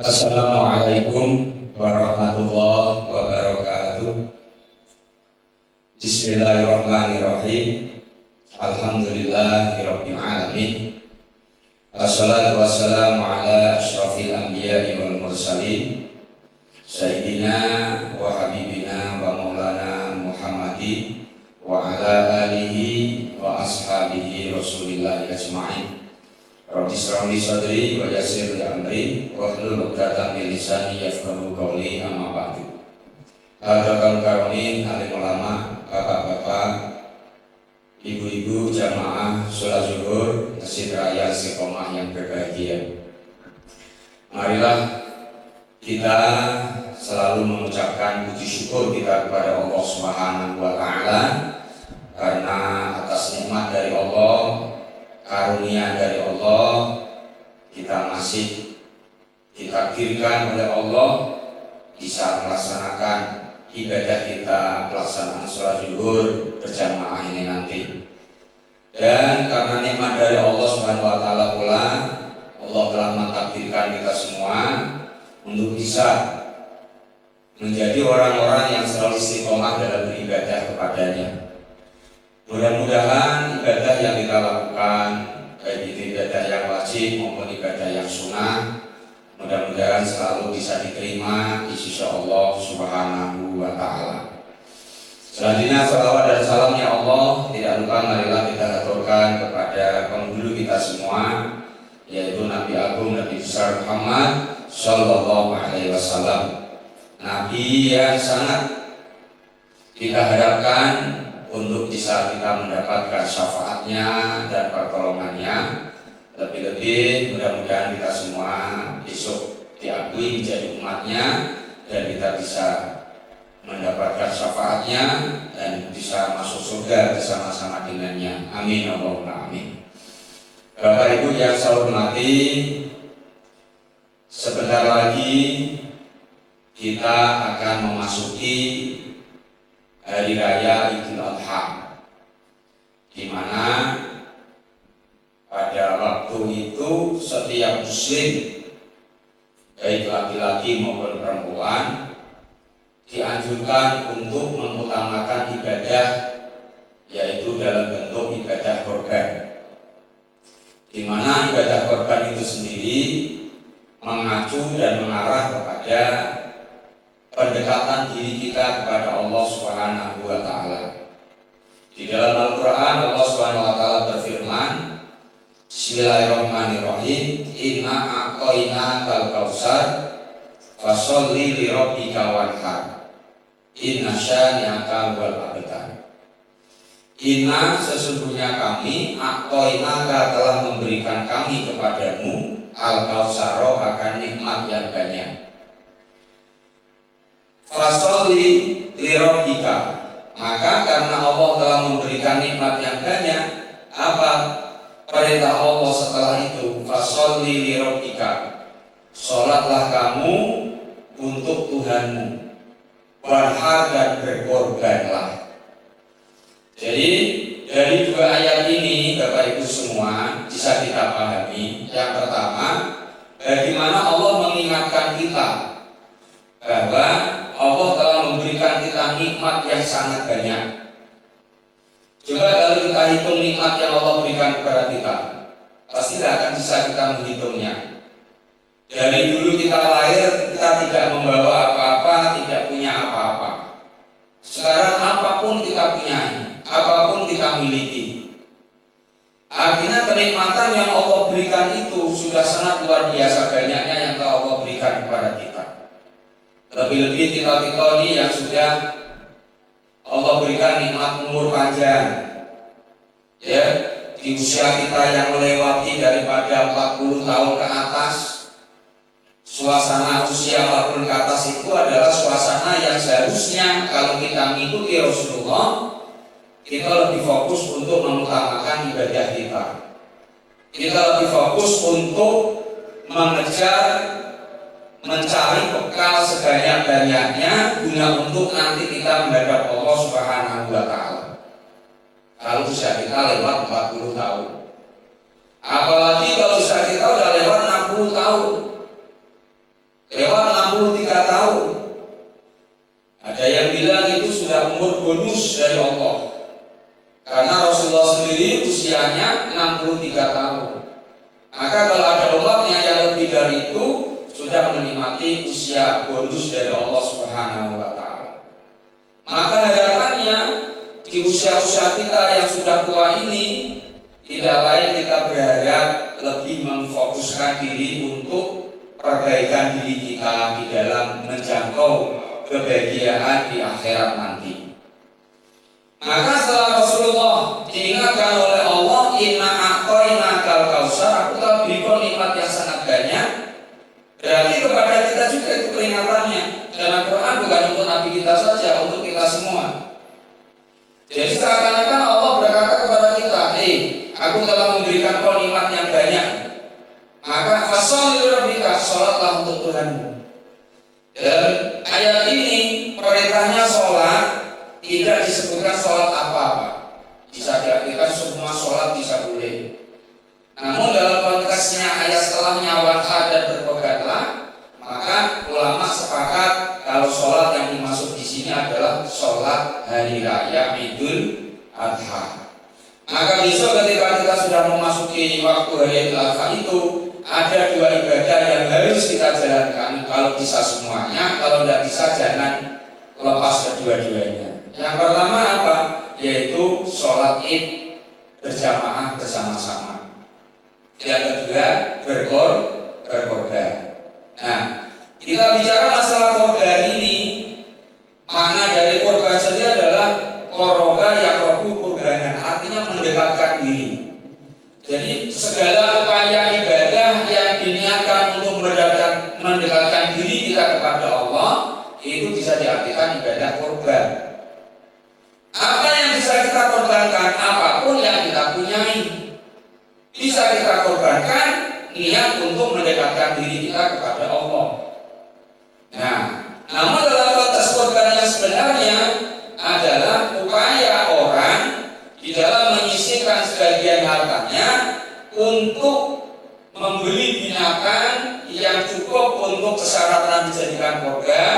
Assalamualaikum warahmatullahi wabarakatuh. Bismillahirrahmanirrahim. Alhamdulillahirabbil alamin. Assalatu wassalamu ala asyrafil anbiya'i wal mursalin sayyidina wa habibina wa maulana Muhammadin wa ala alihi wa ashabihi rasulillahi ajma'in. Rabbi shrah li sadri wa yassir li amri wahlul 'uqdatam min lisani yafqahu qawli, amma ba'du. Hadirin karuni, alim ulama, bapak-bapak, ibu-ibu jamaah sholat zuhur Masjid Raya Istiqomah yang berbahagia. Marilah kita selalu mengucapkan puji syukur kita kepada Allah Subhanahu wa taala karena atas nikmat dari Allah, karunia dari Allah, kita masih ditakdirkan oleh Allah bisa melaksanakan ibadah kita, pelaksanaan sholat zuhur berjamaah ini nanti. Dan karena nikmat dari Allah Subhanahu wa taala pula, Allah telah mentakdirkan kita semua untuk bisa menjadi orang-orang yang selalu istiqomah dalam beribadah kepadanya. Mudah-mudahan ibadah yang kita lakukan, baik itu ibadah yang wajib maupun ibadah yang sunnah, mudah-mudahan selalu bisa diterima di sisi Allah Subhanahu wa taala. Selanjutnya salawat dan salamnya Allah tidak lupa marilah kita aturkan kepada penghulu kita semua, yaitu Nabi Agung Nabi besar Muhammad sallallahu alaihi wasallam. Nabi yang sangat kita harapkan untuk bisa kita mendapatkan syafaatnya dan pertolongannya. Lebih-lebih mudah-mudahan kita semua besok diakui menjadi umatnya dan kita bisa mendapatkan syafaatnya dan bisa masuk surga bersama-sama dengannya. Amin Allahumma amin. Bapak Ibu yang saya hormati, sebentar lagi kita akan memasuki Hari Raya Idul Adha, di mana pada waktu itu setiap muslim, baik laki-laki maupun perempuan, dianjurkan untuk mengutamakan ibadah, yaitu dalam bentuk ibadah korban, di mana ibadah korban itu sendiri mengacu dan mengarah kepada pendekatan diri kita kepada Allah Subhanahu wa taala. Di dalam Al-Qur'an Allah Subhanahu wa taala berfirman, Bismillahirrahmanirrahim, Inna a'tainakal kautsar fasholli li rabbika wanhar inna syani'aka wal abtar. Inna sesungguhnya kami a'tainaka telah memberikan kami kepadamu al-kautsaro akan nikmat yang banyak. Fasholli li rabbika, maka karena Allah telah memberikan nikmat yang banyak, apa perintah Allah setelah itu? Fasholli li rabbika, sholatlah kamu untuk Tuhanmu, wanhar dan berkorbanlah. Jadi dari dua ayat ini Bapak Ibu semua bisa kita pahami. Yang pertama, bagaimana Allah mengingatkan kita bahwa Allah telah memberikan kita nikmat yang sangat banyak. Coba kalau kita hitung nikmat yang Allah berikan kepada kita, pasti tidak akan bisa kita menghitungnya. Dari dulu kita lahir, kita tidak membawa apa-apa, tidak punya apa-apa. Sekarang apapun kita punya, apapun kita miliki. Artinya kenikmatan yang Allah berikan itu sudah sangat luar biasa banyaknya yang telah Allah berikan kepada kita. Lebih-lebih kita ini yang sudah Allah berikan nikmat umur panjang, ya, di usia kita yang melewati daripada 40 tahun ke atas. Suasana usia 40 ke atas itu adalah suasana yang seharusnya kalau kita mengikuti Rasulullah, kita lebih fokus untuk mengutamakan ibadah kita. Kita lebih fokus untuk mengejar, mencari bekal sebanyak-banyaknya guna untuk nanti kita menghadap Allah Subhanahu wa taala. Kalau usia kita lewat 40 tahun. Apalagi kalau usia kita udah lewat 60 tahun. umur bonus dari Allah. Karena Rasulullah sendiri usianya 63 tahun. Maka kalau ada umatnya yang lebih dari itu, sudah menikmati usia bonus dari Allah Subhanahu wa Ta'ala. Maka harapannya di usia-usia kita yang sudah tua ini, tidak lain kita berharap lebih memfokuskan diri untuk perbaikan diri kita di dalam menjangkau kebahagiaan di akhirat nanti. Maka setelah Rasulullah diingatkan oleh Allah, inna a'tainakal kautsar, aku telah berikan nikmat yang sangat banyak. Berarti kepada kita juga itu peringatannya. Dan Al-Quran bukan untuk Nabi kita saja, untuk kita semua. Jadi seakan-akan Allah berkata kepada kita, aku telah memberikan kau nikmat yang banyak, maka fasholli lirabbika, sholatlah untuk Tuhanmu. Dan ayat ini perintahnya sholat, tidak disebutkan sholat apa-apa. Bisa diartikan semua sholat bisa boleh. Namun dalam konteksnya ayat setelahnya wadha dan bertobatlah, maka ulama sepakat kalau sholat yang dimaksud di sini adalah sholat hari raya Idul Adha. Maka besok ketika kita sudah memasuki waktu hari Idul Adha itu, ada dua ibadah yang harus kita jalankan. Kalau bisa semuanya, kalau tidak bisa jangan lepas kedua-duanya. Yang pertama apa? Yaitu sholat Id berjamaah bersama-sama. Yang kedua berkorban. Nah, kita bicara masalah korban ini, makna dari korban sendiri adalah koroba yang robu korbanan, artinya mendekatkan diri. Jadi segala upaya ibadah yang diniatkan untuk mendekatkan diri kita kepada Allah, itu bisa diartikan ibadah korban. Apa yang bisa kita korbankan? Apapun yang kita punyai bisa kita korbankan niat untuk mendekatkan diri kita kepada Allah. Nah, namun dalam konteks korban yang sebenarnya adalah upaya orang di dalam menyisihkan sebagian hartanya untuk membeli binatang yang cukup untuk persyaratan dijadikan korban.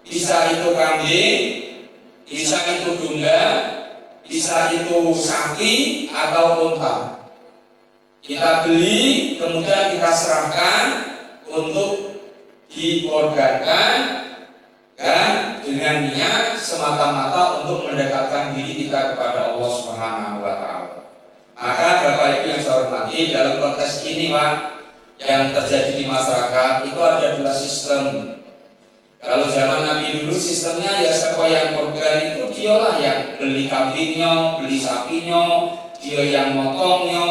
Bisa itu kambing, bisa itu domba, bisa itu sapi atau unta. Kita beli, kemudian kita serahkan untuk dikorbankan, dan dengan niat semata-mata untuk mendekatkan diri kita kepada Allah Subhanahu wa Ta'ala. Maka Bapak Ibu yang saya hormati, dalam konteks ini Pak, yang terjadi di masyarakat itu ada dua sistem. Kalau zaman Nabi dulu sistemnya ya siapa yang korban itu dialah yang beli kambingnya, beli sapinya, dia yang motongnya,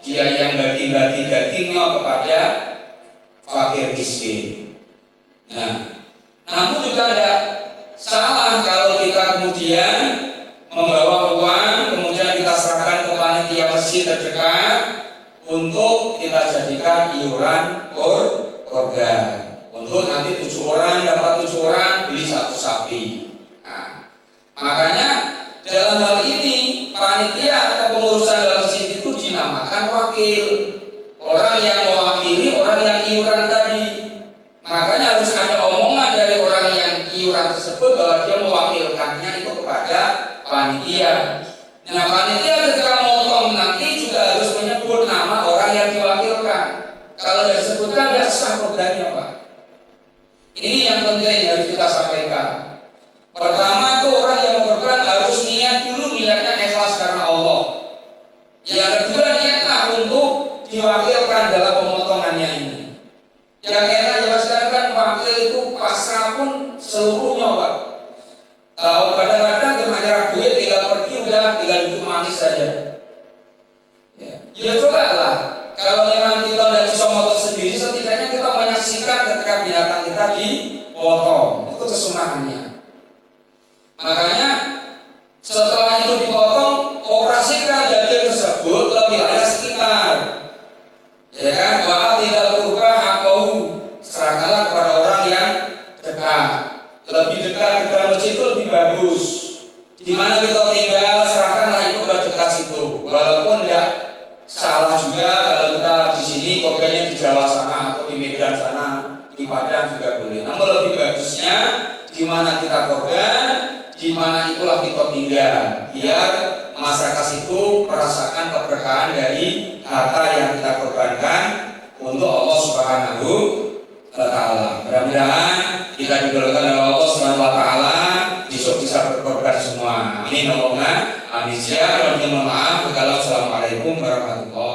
dia yang bagi-bagi dagingnya kepada fakir miskin. Nah, namun juga ada salah kalau kita kemudian membawa uang, kemudian kita serahkan ke panitia masjid terdekat untuk kita jadikan iuran korban. Untuk nanti 7 orang dapat 7 orang beli 1 sapi. Nah, makanya dalam hal ini panitia atau pengurusan dalam masjid itu dinamakan wakil. Orang yang mewakili orang yang iuran tadi. Makanya harus ada omongan dari orang yang iuran tersebut bahwa dia mewakilkannya itu kepada panitia. Nah, panitia ketika motong nanti juga harus menyebut nama orang yang diwakilkan. Kalau tidak disebutkan tidak sah programnya Pak. Ini yang penting harus kita sampaikan. Pertama itu orang yang berkorban harus niat dulu, niatnya ikhlas karena Allah. Yang kedua niatlah untuk diwakilkan dalam pemotongannya ini. Yang enak jelaskan kan wakil itu pasrah pun seluruhnya Pak. Kadang-kadang bermajalah duit tinggal pergi udah tinggal duduk manis saja. Ya coba lah. Kalau memang kita tidak bisa motong sendiri, setidaknya kita menyaksikan ketika binatang kita dipotong. Itu kesunahannya. Makanya setelah itu dipotong, operasikan daging tersebut ke wilayah sekitar. Ya kan? Wa tidak kurba hakau, serahkanlah kepada orang yang dekat. Lebih dekat ke masjid itu lebih bagus. Di mana kita tinggal, serahkanlah itu ke dekat situ. Walaupun tidak salah juga kalau kita di sini korbannya di Jawa sana atau di Medan sana, di Padang juga boleh. Namun lebih bagusnya di mana kita korban, di mana itulah kita tinggal, biar masyarakat itu merasakan keberkahan dari harta yang kita korbankan untuk Allah Subhanahu wa Ta'ala. Mudah-mudahan kita diberkahi oleh Allah Subhanahu wa Ta'ala, besok bisa berkorban semua. Amin. Allahumma amin. Mohon maaf. Assalamualaikum warahmatullahi wabarakatuh.